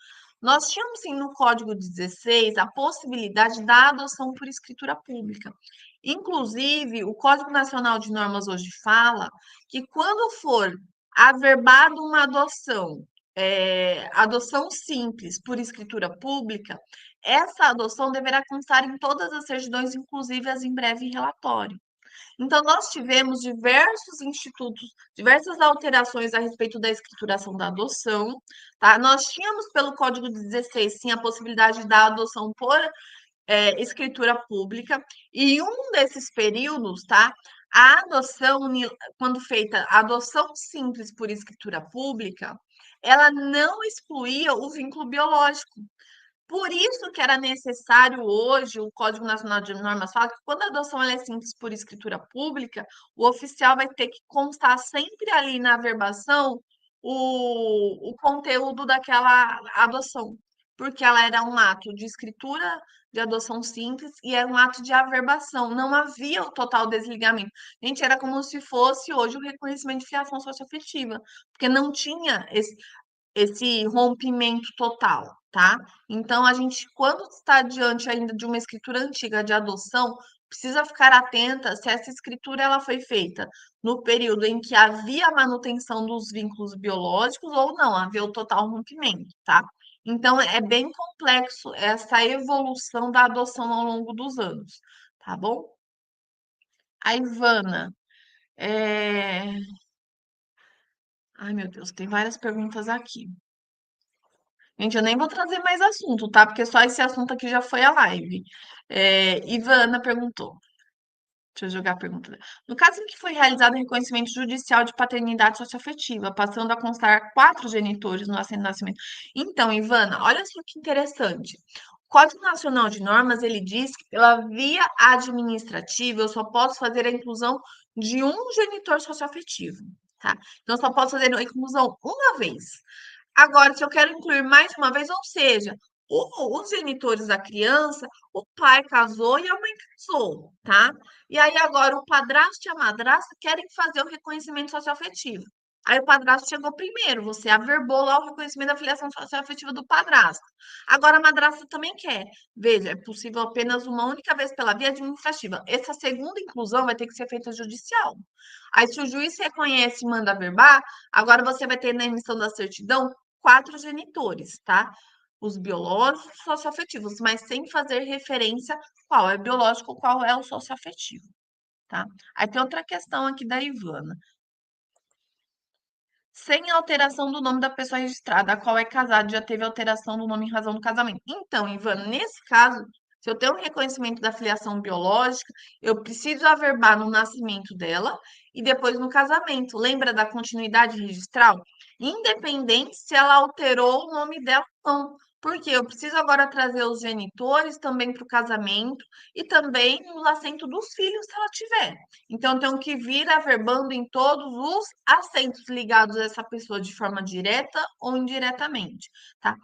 Nós tínhamos, sim, no Código 16, a possibilidade da adoção por escritura pública. Inclusive, o Código Nacional de Normas hoje fala que quando for averbado uma adoção, adoção simples por escritura pública, essa adoção deverá constar em todas as certidões, inclusive as em breve relatório. Então, nós tivemos diversos institutos, diversas alterações a respeito da escrituração da adoção, tá? Nós tínhamos, pelo Código 16, sim, a possibilidade da adoção por escritura pública, e um desses períodos, tá? A adoção, quando feita a adoção simples por escritura pública, ela não excluía o vínculo biológico. Por isso que era necessário hoje, o Código Nacional de Normas fala que quando a adoção ela é simples por escritura pública, o oficial vai ter que constar sempre ali na averbação o conteúdo daquela adoção, porque ela era um ato de escritura de adoção simples e era um ato de averbação, não havia o total desligamento. Gente, era como se fosse hoje o reconhecimento de filiação socioafetiva, porque não tinha esse rompimento total, tá? Então, a gente, quando está diante ainda de uma escritura antiga de adoção, precisa ficar atenta se essa escritura ela foi feita no período em que havia manutenção dos vínculos biológicos ou não, havia o total rompimento, tá? Então, é bem complexo essa evolução da adoção ao longo dos anos, tá bom? A Ivana, é... ai meu Deus, tem várias perguntas aqui. Gente, eu nem vou trazer mais assunto, tá? Porque só esse assunto aqui já foi a live. Ivana perguntou. Deixa eu jogar a pergunta dela. No caso em que foi realizado o reconhecimento judicial de paternidade socioafetiva, passando a constar 4 genitores no assento de nascimento. Então, Ivana, olha só que interessante. O Código Nacional de Normas, ele diz que pela via administrativa eu só posso fazer a inclusão de um genitor socioafetivo, tá? Então, eu só posso fazer a inclusão uma vez. Agora, se eu quero incluir mais uma vez, ou seja, os genitores da criança, o pai casou e a mãe casou, tá? E aí agora o padrasto e a madrasta querem fazer o reconhecimento socioafetivo. Aí o padrasto chegou primeiro, você averbou lá o reconhecimento da filiação socioafetiva do padrasto. Agora a madrasta também quer. Veja, é possível apenas uma única vez pela via administrativa. Essa segunda inclusão vai ter que ser feita judicial. Aí se o juiz reconhece e manda averbar, agora você vai ter na emissão da certidão 4 genitores, tá? Os biológicos e socioafetivos, mas sem fazer referência qual é biológico, qual é o socioafetivo, tá? Aí tem outra questão aqui da Ivana. Sem alteração do nome da pessoa registrada, a qual é casada, já teve alteração do nome em razão do casamento. Então, Ivana, nesse caso, se eu tenho um reconhecimento da filiação biológica, eu preciso averbar no nascimento dela e depois no casamento. Lembra da continuidade registral? Independente se ela alterou o nome dela ou não. Porque eu preciso agora trazer os genitores também para o casamento e também no assento dos filhos, se ela tiver. Então, eu tenho que vir averbando em todos os assentos ligados a essa pessoa de forma direta ou indiretamente, tá?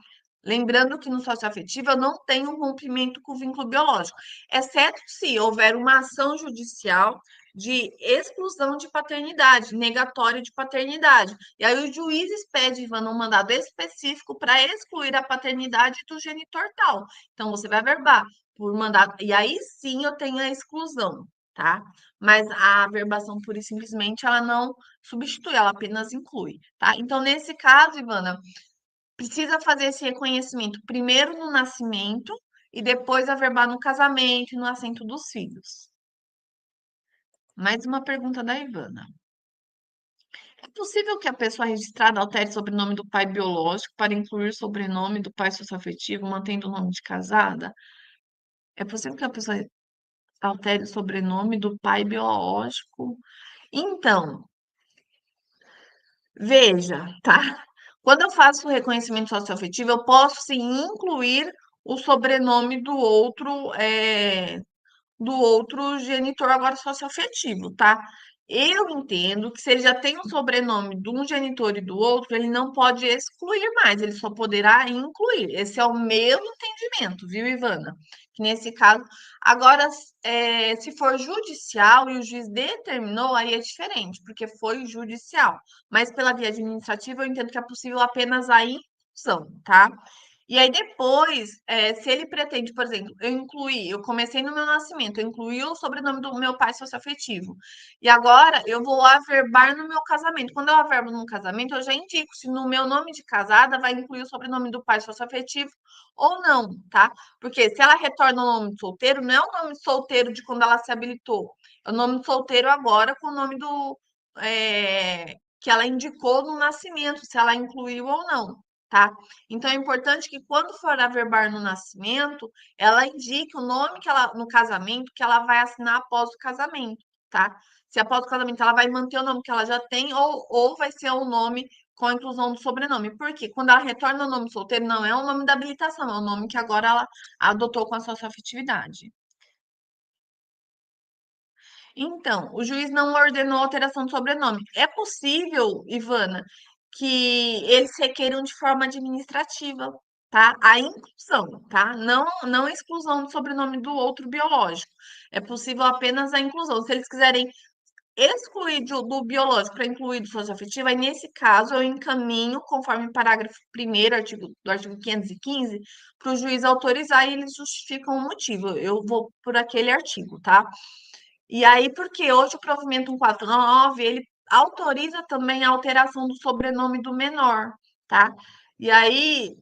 Lembrando que no socioafetivo eu não tenho um rompimento com o vínculo biológico, exceto se houver uma ação judicial de exclusão de paternidade, negatória de paternidade. E aí o juiz expede, Ivana, um mandado específico para excluir a paternidade do genitor tal. Então, você vai averbar por mandado, e aí sim eu tenho a exclusão, tá? Mas a averbação pura e simplesmente ela não substitui, ela apenas inclui, tá? Então, nesse caso, Ivana, precisa fazer esse reconhecimento primeiro no nascimento e depois averbar no casamento e no assento dos filhos. Mais uma pergunta da Ivana. É possível que a pessoa registrada altere o sobrenome do pai biológico para incluir o sobrenome do pai socioafetivo, mantendo o nome de casada? É possível que a pessoa altere o sobrenome do pai biológico? Então, veja, tá? Quando eu faço o reconhecimento socioafetivo, eu posso sim incluir o sobrenome do outro genitor agora socioafetivo, tá? Eu entendo que se ele já tem o sobrenome de um genitor e do outro, ele não pode excluir mais, ele só poderá incluir. Esse é o meu entendimento, viu, Ivana? Que nesse caso, agora, se for judicial e o juiz determinou, aí é diferente, porque foi judicial. Mas pela via administrativa, eu entendo que é possível apenas a inclusão, tá? E aí depois, se ele pretende, por exemplo, eu comecei no meu nascimento, eu incluí o sobrenome do meu pai socioafetivo. E agora eu vou averbar no meu casamento. Quando eu averbo no casamento, eu já indico se no meu nome de casada vai incluir o sobrenome do pai socioafetivo ou não, tá? Porque se ela retorna o nome de solteiro, não é o nome de solteiro de quando ela se habilitou. É o nome de solteiro agora com o nome que ela indicou no nascimento, se ela incluiu ou não, tá? Então é importante que quando for averbar no nascimento, ela indique o nome que ela, no casamento, que ela vai assinar após o casamento, tá? Se após o casamento ela vai manter o nome que ela já tem ou vai ser o nome com a inclusão do sobrenome. Porque quando ela retorna o nome solteiro, não é o nome da habilitação, é o nome que agora ela adotou com a sua afetividade. Então, o juiz não ordenou alteração de sobrenome. É possível, Ivana, que eles requeram de forma administrativa, tá? A inclusão, tá? Não a exclusão do sobrenome do outro biológico. É possível apenas a inclusão. Se eles quiserem excluir do biológico para incluir do socioafetivo, aí nesse caso eu encaminho, conforme o parágrafo 1º do artigo 515, para o juiz autorizar e eles justificam o motivo. Eu vou por aquele artigo, tá? E aí, porque hoje o provimento 149, ele autoriza também a alteração do sobrenome do menor, tá? E aí,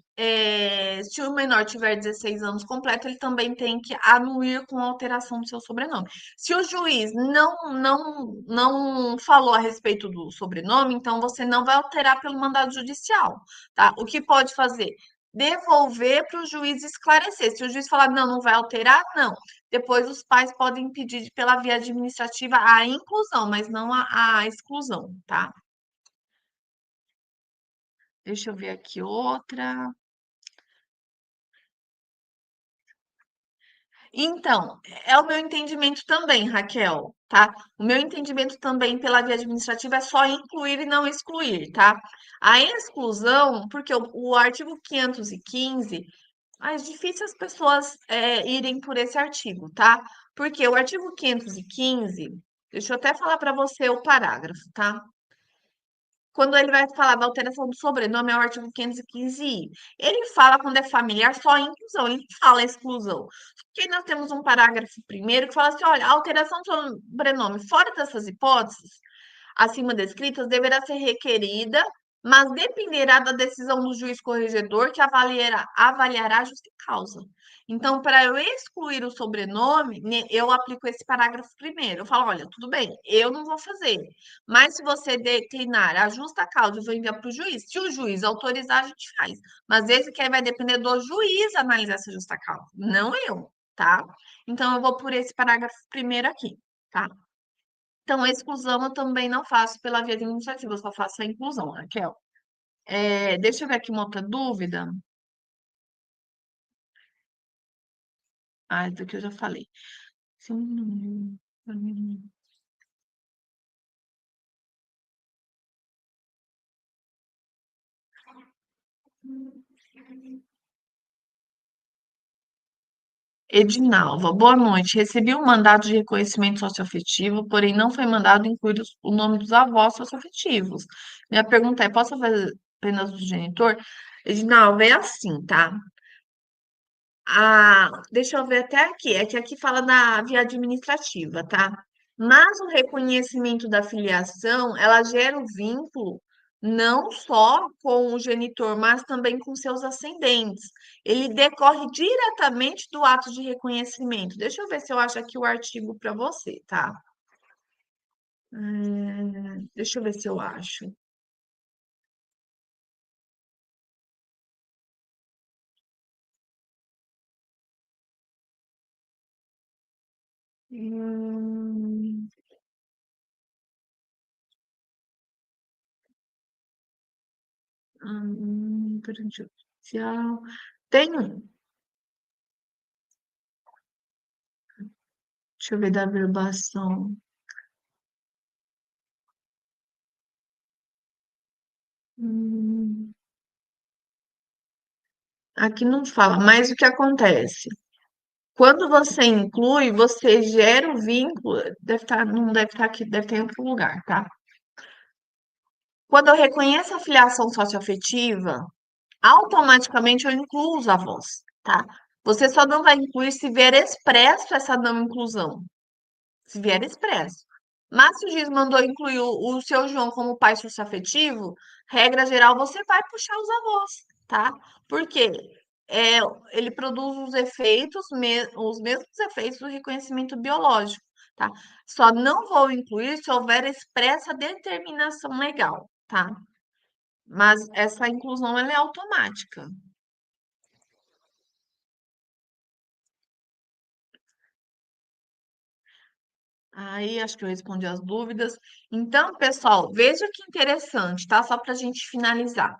se o menor tiver 16 anos completo, ele também tem que anuir com a alteração do seu sobrenome. Se o juiz não falou a respeito do sobrenome, então você não vai alterar pelo mandado judicial, tá? O que pode fazer? Devolver para o juiz esclarecer. Se o juiz falar, não, não vai alterar, não. Depois os pais podem pedir pela via administrativa a inclusão, mas não a exclusão, tá? Deixa eu ver aqui outra. Então, é o meu entendimento também, Raquel, tá? O meu entendimento também pela via administrativa é só incluir e não excluir, tá? A exclusão, porque o artigo 515, é difícil as pessoas irem por esse artigo, tá? Porque o artigo 515, deixa eu até falar para você o parágrafo, tá? Quando ele vai falar da alteração do sobrenome, é o artigo 515i. Ele fala quando é familiar só em inclusão, ele não fala exclusão. Porque nós temos um parágrafo primeiro que fala assim: olha, a alteração do sobrenome, fora dessas hipóteses, acima descritas, deverá ser requerida, mas dependerá da decisão do juiz corregedor que avaliará a justa causa. Então, para eu excluir o sobrenome, eu aplico esse parágrafo primeiro. Eu falo, olha, tudo bem, eu não vou fazer. Mas se você declinar a justa causa, eu vou enviar para o juiz. Se o juiz autorizar, a gente faz. Mas esse que aí vai depender do juiz analisar essa justa causa, não eu, tá? Então, eu vou por esse parágrafo primeiro aqui, tá? Então, a exclusão eu também não faço pela via administrativa, eu só faço a inclusão, Raquel. Deixa eu ver aqui uma outra dúvida. Ah, do que eu já falei. Sim. Edinalva, boa noite. Recebi um mandado de reconhecimento socioafetivo, porém não foi mandado incluir o nome dos avós socioafetivos. Minha pergunta é: posso fazer apenas do genitor? Edinalva, é assim, tá? Deixa eu ver até aqui, é que aqui fala na via administrativa, tá? Mas o reconhecimento da filiação, ela gera o vínculo não só com o genitor, mas também com seus ascendentes. Ele decorre diretamente do ato de reconhecimento. Deixa eu ver se eu acho aqui o artigo para você, tá? Deixa eu ver se eu acho. Hum, Prejudicial. Tem um. Deixa eu ver da verbação. Hum, aqui não fala, mas o que acontece? Quando você inclui, você gera o vínculo, deve estar, não deve estar aqui, deve ter em outro lugar, tá? Quando eu reconheço a filiação socioafetiva, automaticamente eu incluo os avós, tá? Você só não vai incluir se vier expresso essa não inclusão, se vier expresso. Mas se o juiz mandou incluir o seu João como pai socioafetivo, regra geral, você vai puxar os avós, tá? Por quê? É, ele produz os efeitos, os mesmos efeitos do reconhecimento biológico, tá? Só não vou incluir se houver expressa determinação legal, tá? Mas essa inclusão ela é automática. Aí acho que eu respondi as dúvidas. Então, pessoal, veja que interessante, tá? Só para a gente finalizar.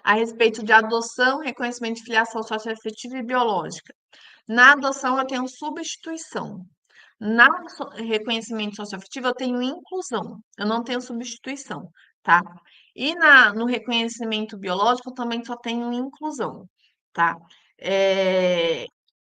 A respeito de adoção, reconhecimento de filiação socioafetiva e biológica. Na adoção, eu tenho substituição. Na reconhecimento socioafetivo, eu tenho inclusão, eu não tenho substituição, tá? E no reconhecimento biológico, eu também só tenho inclusão, tá? É,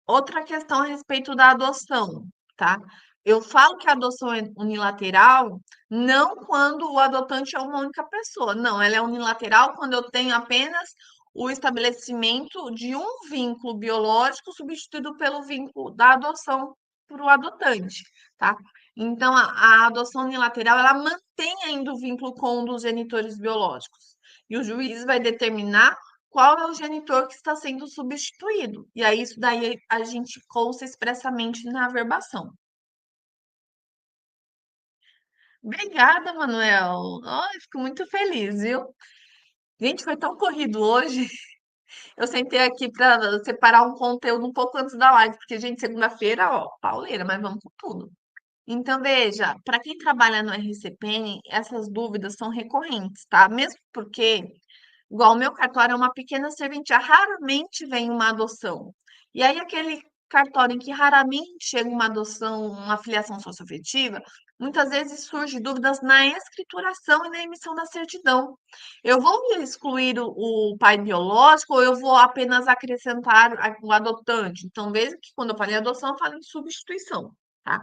outra questão a respeito da adoção, tá? Eu falo que a adoção é unilateral, não quando o adotante é uma única pessoa, não, ela é unilateral quando eu tenho apenas o estabelecimento de um vínculo biológico substituído pelo vínculo da adoção para o adotante, tá? Então, a adoção unilateral, ela mantém ainda o vínculo com um dos genitores biológicos. E o juiz vai determinar qual é o genitor que está sendo substituído. E aí, isso daí a gente consta expressamente na averbação. Obrigada, Manuel. Ai, fico muito feliz, viu? Gente, foi tão corrido hoje. Eu sentei aqui para separar um conteúdo um pouco antes da live, porque, gente, segunda-feira, ó, pauleira, mas vamos com tudo. Então, veja, para quem trabalha no RCPN, essas dúvidas são recorrentes, tá? Mesmo porque, igual o meu cartório é uma pequena serventia, raramente vem uma adoção. E aí, aquele cartório em que raramente chega uma adoção, uma filiação socioafetiva, muitas vezes surge dúvidas na escrituração e na emissão da certidão. Eu vou excluir o pai biológico ou eu vou apenas acrescentar o adotante? Então, veja que quando eu falei adoção, eu falo em substituição, tá?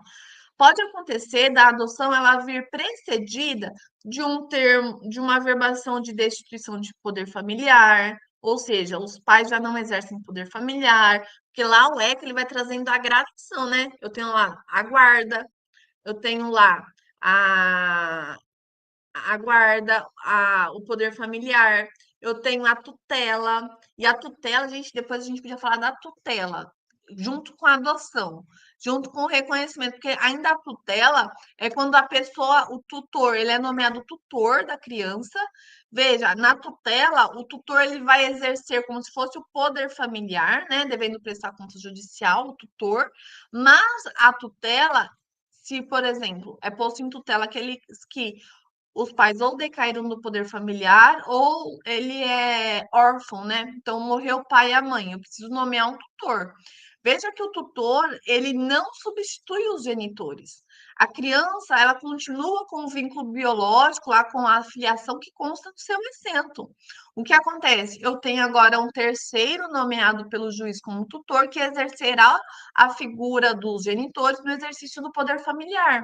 Pode acontecer da adoção ela vir precedida de um termo, de uma averbação de destituição de poder familiar, ou seja, os pais já não exercem poder familiar, porque lá o ECA ele vai trazendo a gradação, né? Eu tenho lá a guarda, eu tenho lá a, a guarda, o poder familiar, eu tenho a tutela, e a tutela, gente, depois a gente podia falar da tutela, junto com a adoção, junto com o reconhecimento, porque ainda a tutela é quando a pessoa, o tutor, ele é nomeado tutor da criança. Veja, na tutela, o tutor ele vai exercer como se fosse o poder familiar, né, devendo prestar conta judicial, o tutor, mas a tutela, se, por exemplo, é posto em tutela aqueles que os pais ou decaíram no poder familiar ou ele é órfão, né? Então morreu o pai e a mãe. Eu preciso nomear um tutor. Veja que o tutor, ele não substitui os genitores. A criança, ela continua com o vínculo biológico, lá com a filiação que consta do seu assento. O que acontece? Eu tenho agora um terceiro nomeado pelo juiz como tutor que exercerá a figura dos genitores no exercício do poder familiar.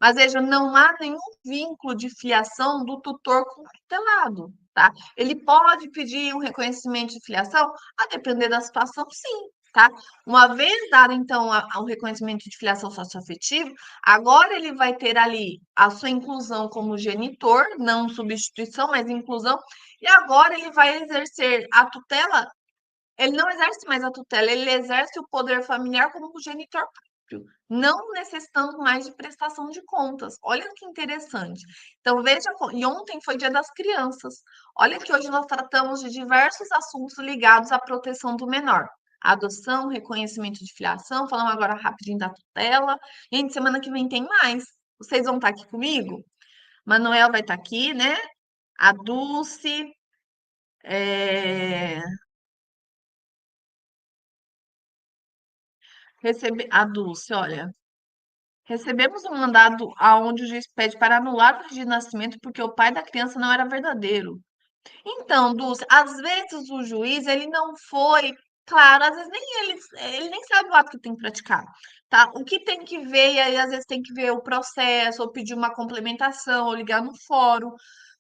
Mas veja, não há nenhum vínculo de filiação do tutor com o tutelado, tá? Ele pode pedir um reconhecimento de filiação, a depender da situação, sim, tá? Uma vez dado, então, o reconhecimento de filiação socioafetiva, agora ele vai ter ali a sua inclusão como genitor, não substituição, mas inclusão, e agora ele vai exercer a tutela, ele não exerce mais a tutela, ele exerce o poder familiar como genitor próprio, não necessitando mais de prestação de contas. Olha que interessante. Então, veja, e ontem foi Dia das Crianças. Olha que hoje nós tratamos de diversos assuntos ligados à proteção do menor. Adoção, reconhecimento de filiação, falamos agora rapidinho da tutela. Gente, semana que vem tem mais. Vocês vão estar aqui comigo? Manuel vai estar aqui, né? A Dulce, é... a Dulce, olha. Recebemos um mandado aonde o juiz pede para anular o registro de nascimento porque o pai da criança não era verdadeiro. Então, Dulce, às vezes o juiz ele não foi claro, às vezes nem ele nem sabe o ato que tem que praticar, tá? O que tem que ver, e aí às vezes tem que ver o processo, ou pedir uma complementação, ou ligar no fórum,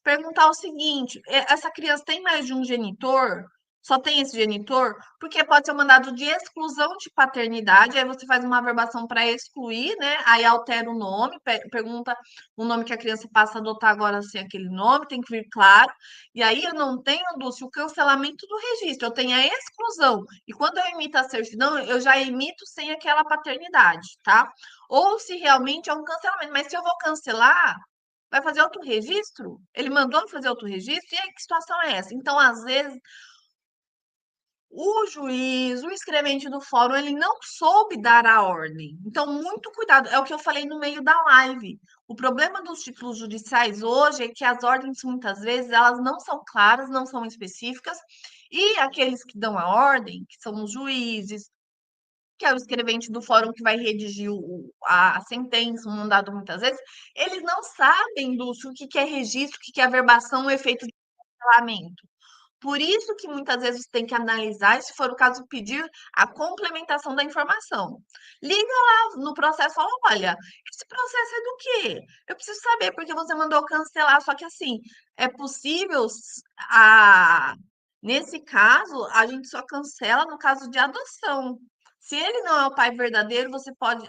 perguntar o seguinte: essa criança tem mais de um genitor? Só tem esse genitor? Porque pode ser um mandado de exclusão de paternidade, aí você faz uma averbação para excluir, né? Aí altera o nome, pergunta o nome que a criança passa a adotar agora sem aquele nome, tem que vir claro. E aí eu não tenho, Dulce, o cancelamento do registro, eu tenho a exclusão. E quando eu emito a certidão, eu já emito sem aquela paternidade, tá? Ou se realmente é um cancelamento. Mas se eu vou cancelar, vai fazer outro registro? Ele mandou fazer outro registro? E aí, que situação é essa? Então, às vezes, o juiz, o escrevente do fórum, ele não soube dar a ordem. Então, muito cuidado. É o que eu falei no meio da live. O problema dos títulos judiciais hoje é que as ordens, muitas vezes, elas não são claras, não são específicas, e aqueles que dão a ordem, que são os juízes, que é o escrevente do fórum que vai redigir a sentença, o mandado, muitas vezes, eles não sabem, Lúcio, o que é registro, o que é averbação, o efeito de cancelamento. Por isso que muitas vezes tem que analisar e, se for o caso, pedir a complementação da informação. Liga lá no processo e fala: olha, esse processo é do quê? Eu preciso saber, porque você mandou cancelar. Só que assim, é possível, nesse caso, a gente só cancela no caso de adoção. Se ele não é o pai verdadeiro,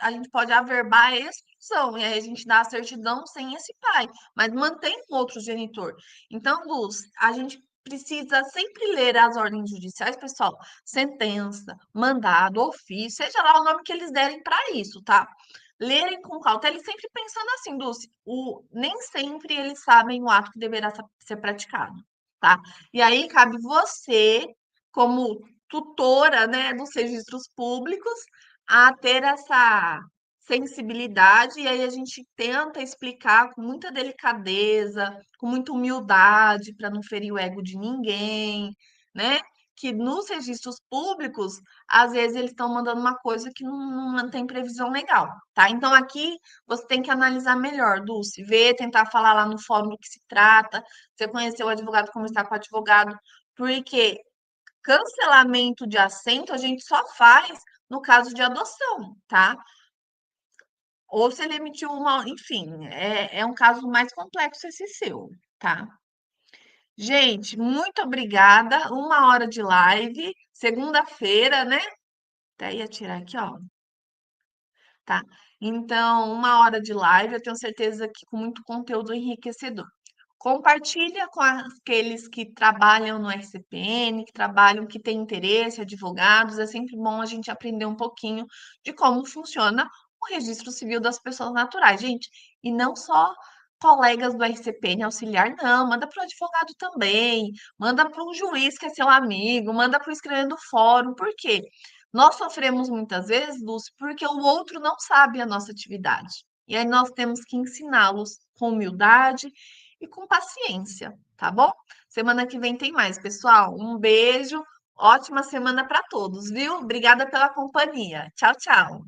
a gente pode averbar a expulsão, e aí a gente dá a certidão sem esse pai, mas mantém com outro genitor. Então, Luz, a gente precisa sempre ler as ordens judiciais, pessoal, sentença, mandado, ofício, seja lá o nome que eles derem para isso, tá? Lerem com cautela e sempre pensando assim, Dulce, nem sempre eles sabem o ato que deverá ser praticado, tá? E aí cabe você, como tutora, né, dos registros públicos, a ter essa sensibilidade, e aí a gente tenta explicar com muita delicadeza, com muita humildade, para não ferir o ego de ninguém, né? Que nos registros públicos, às vezes eles estão mandando uma coisa que não tem previsão legal, tá? Então aqui você tem que analisar melhor, Dulce, ver, tentar falar lá no fórum do que se trata, você conhecer o advogado, conversar com o advogado, porque cancelamento de assento a gente só faz no caso de adoção, tá? Ou se ele emitiu uma, enfim, é um caso mais complexo esse seu, tá? Gente, muito obrigada. 1 hora de live, segunda-feira, né? Até ia tirar aqui, ó. Tá. Então, 1 hora de live, eu tenho certeza que com muito conteúdo enriquecedor. Compartilha com aqueles que trabalham no RCPN, que trabalham, que têm interesse, advogados. É sempre bom a gente aprender um pouquinho de como funciona o registro civil das pessoas naturais, gente. E não só colegas do RCPN auxiliar, não. Manda para o advogado também, manda para um juiz que é seu amigo, manda para o escrevendo fórum. Por quê? Nós sofremos muitas vezes, Lúcio, porque o outro não sabe a nossa atividade. E aí nós temos que ensiná-los com humildade e com paciência, tá bom? Semana que vem tem mais, pessoal. Um beijo, ótima semana para todos, viu? Obrigada pela companhia. Tchau, tchau.